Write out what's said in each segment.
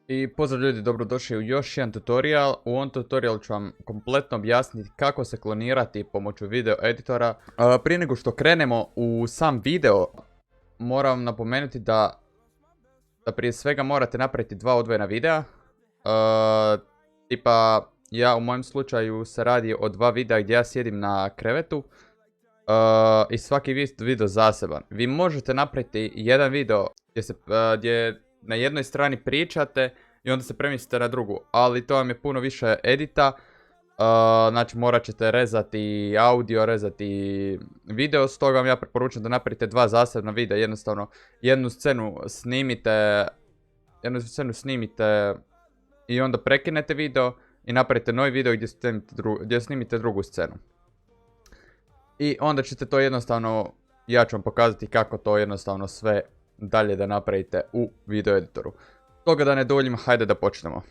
I pozdrav ljudi, dobrodošli u još jedan tutorial. U ovom tutorialu ću vam kompletno objasniti kako se klonirati pomoću video editora. Prije nego što krenemo u sam video, moram napomenuti da prije svega morate napraviti dva odvojena videa. Tipa, u mojem slučaju se radi o dva videa gdje ja sjedim na krevetu. I svaki video zaseban. Vi možete napraviti jedan video gdje na jednoj strani pričate i onda se premjestite na drugu, ali to vam je puno više edita. Znači morat ćete rezati audio, rezati video, stoga vam ja preporučujem da napravite dva zasebna videa. Jednostavno jednu scenu snimite i onda prekinete video i napravite novi video gdje snimite drugu scenu. I onda ćete to jednostavno, ja ću vam pokazati kako to jednostavno sve dalje da napravite u video editoru. Toga da ne duljim, hajde da počnemo.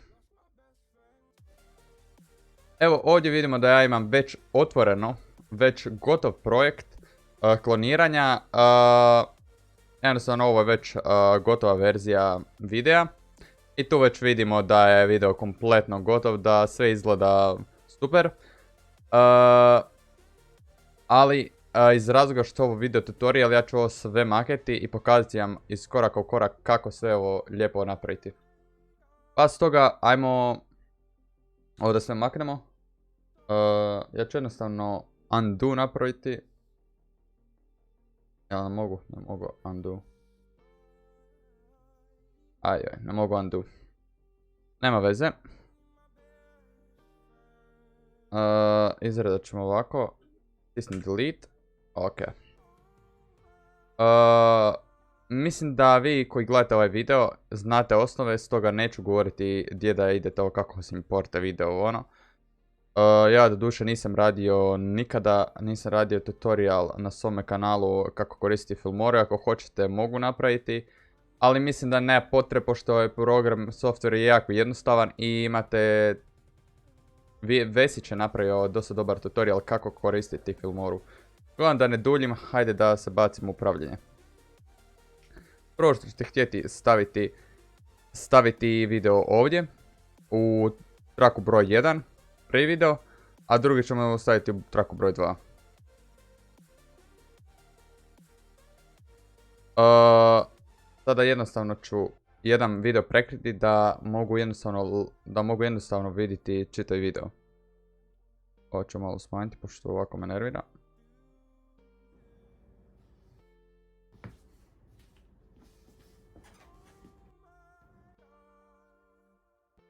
Evo ovdje vidimo da ja imam već otvoreno, već gotov projekt kloniranja. Jednostavno ovo je već gotova verzija videa. I tu već vidimo da je video kompletno gotov, da sve izgleda super. Ali iz razloga što ovo video tutorial, ja ću ovo sve maketi i pokazati vam iz koraka u korak kako sve ovo lijepo napraviti. Pa stoga, ajmo ovo da sve maknemo. Ja ću jednostavno undo napraviti. Ja ne mogu undo. Ajoj, ne mogu undo. Nema veze. Izradat ćemo ovako. Stisni delete. Ok. Mislim da vi koji gledate ovaj video znate osnove, stoga neću govoriti gdje da idete ovo kako se importe video ono. Ja doduše nisam radio nikada, nisam radio tutorial na svome kanalu kako koristiti Filmora. Ako hoćete mogu napraviti, ali mislim da nema potrebe pošto ovaj program, software je jako jednostavan i imate... Vesić je napravio dosta dobar tutorial kako koristiti Filmoru. Gledam da ne duljim, hajde da se bacimo u upravljanje. Prvo što ćete htjeti staviti video ovdje u traku broj 1, prvi video, a drugi ćemo staviti u traku broj 2. Sada jednostavno ću jedan video prekriti da mogu jednostavno vidjeti čitav video. Ovo ću malo smanjiti pošto ovako me nervira.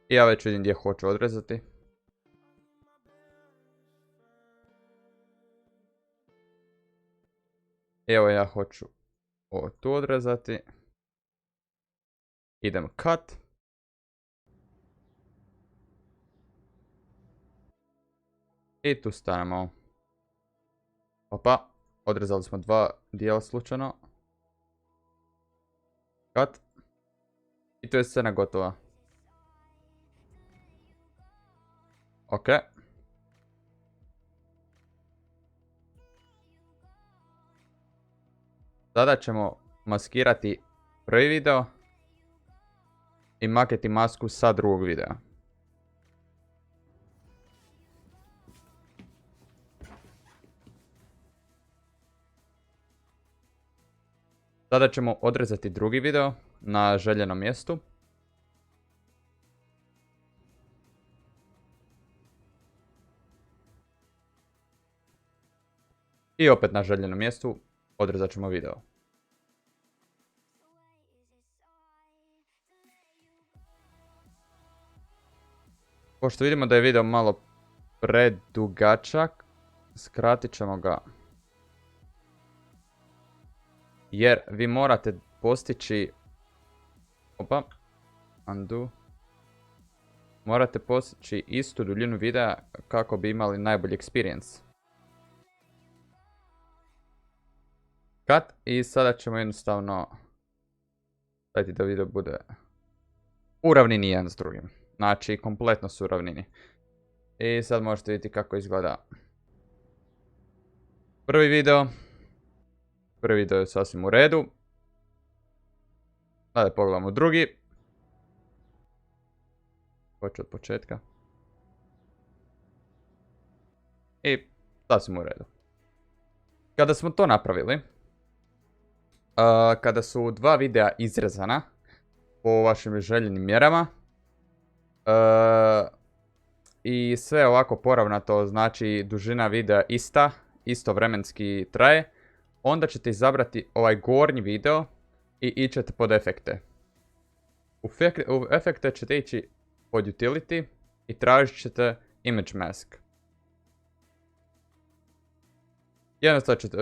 I ja već vidim gdje hoću odrezati. Evo ja hoću ovo tu odrezati. Idem cut. I tu stanemo. Opa, odrezali smo dva dijela slučajno. Cut. I tu je scena gotova. Ok. Sada ćemo maskirati prvi video i maketi masku sa drugog videa. Sada ćemo odrezati drugi video na željenom mjestu. I opet na željenom mjestu odrezat ćemo video. Pošto vidimo da je video malo predugačak, skratit ćemo ga. Jer vi morate postići... Opa, undo. Morate postići istu duljinu videa kako bi imali najbolji experience. Cut. I sada ćemo jednostavno staviti da video bude u ravnini jedan s drugim. Znači kompletno su u ravnini. I sad možete vidjeti kako izgleda prvi video. Prvi video je sasvim u redu. Sada pogledamo drugi. Počeo od početka. I sasvim u redu. Kada smo to napravili, kada su dva videa izrezana po vašim željenim mjerama i sve ovako poravnato, znači dužina videa ista, isto vremenski traje, onda ćete izabrati ovaj gornji video i ićete pod efekte. U efekte ćete ići pod utility i tražit ćete image mask.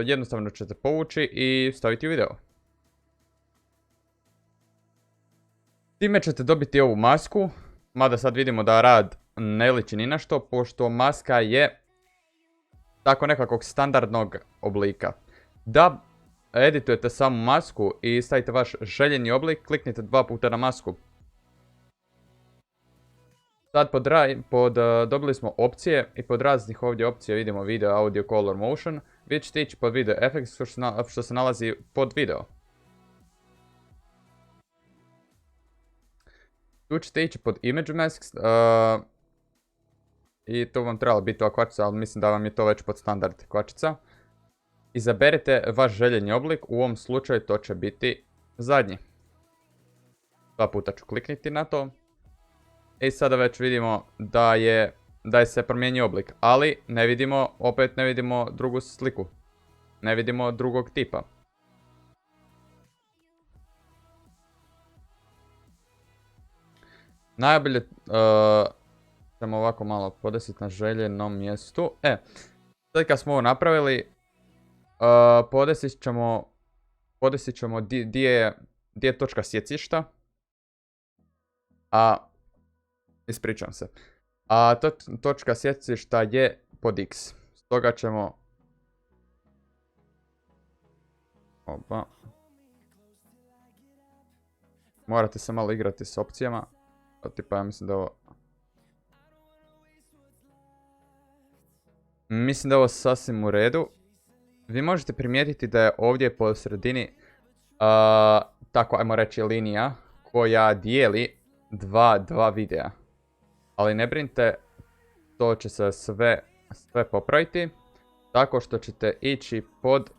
Jednostavno ćete povući i staviti u video. Time ćete dobiti ovu masku, mada sad vidimo da rad ne liči ni na što, pošto maska je tako nekakvog standardnog oblika. Da editujete samu masku i stavite vaš željeni oblik, kliknite 2 puta na masku. Sad dobili smo opcije i pod raznih ovdje opcija vidimo video, audio, color, motion. Vi ćete ići pod video effects što se nalazi pod video. Tu ćete ići pod image masks i to vam trebalo biti ova kvačica, ali mislim da vam je to već pod standard kvačica. Izaberite vaš željeni oblik, u ovom slučaju to će biti zadnji. 2 puta ću kliknuti na to. I sada već vidimo da je se promijenio oblik, ali opet ne vidimo drugu sliku. Ne vidimo drugog tipa. Najbolje ćemo ovako malo podesiti na željenom mjestu. Sad kad smo ovo napravili, podesit ćemo di je točka sjecišta. Ispričavam se. A točka sjecišta je pod X. Stoga ćemo... Opa. Morate se malo igrati s opcijama. Tipa ja mislim da ovo... Mislim da je ovo sasvim u redu. Vi možete primijetiti da je ovdje po sredini tako ajmo reći linija koja dijeli dva videa. Ali ne brinite, to će se sve popraviti tako što ćete ići pod...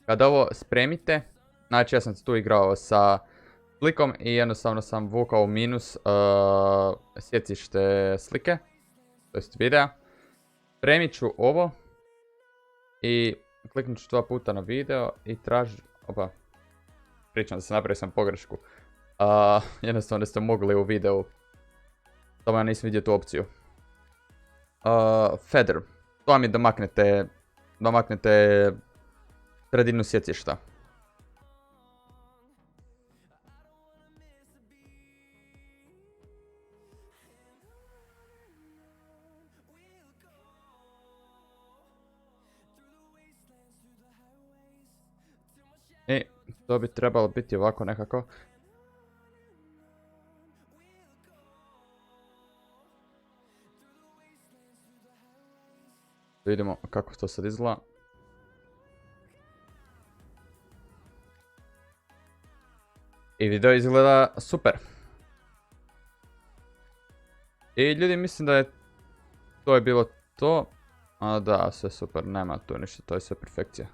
Kada ovo spremite, znači ja sam tu igrao sa slikom i jednostavno sam vukao u minus sjecište slike, to jest videa. Spremit ću ovo i kliknut ću 2 puta na video i Opa, pričam da se napravio sam pogrešku. Jednostavno ste mogli u videu, samo ja nisam vidio tu opciju. Feather, to vam je domaknete sredinu sjecišta. I to bi trebalo biti ovako nekako. Vidimo kako to sad izgleda. I video izgleda super. I ljudi, mislim da je to je bilo to. Da, sve super, nema tu ništa, to je sve perfekcija.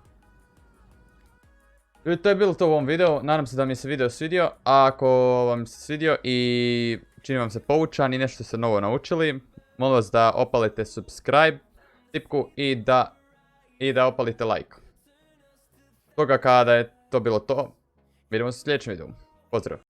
Ljudi, to je bilo to u ovom videu, nadam se da mi se video svidio. A ako vam se svidio i čini vam se poučan i nešto ste novo naučili, molim vas da opalite subscribe tipku i da opalite like. Toga kada je to bilo to, vidimo se u sljedećem videu. Pozdrav!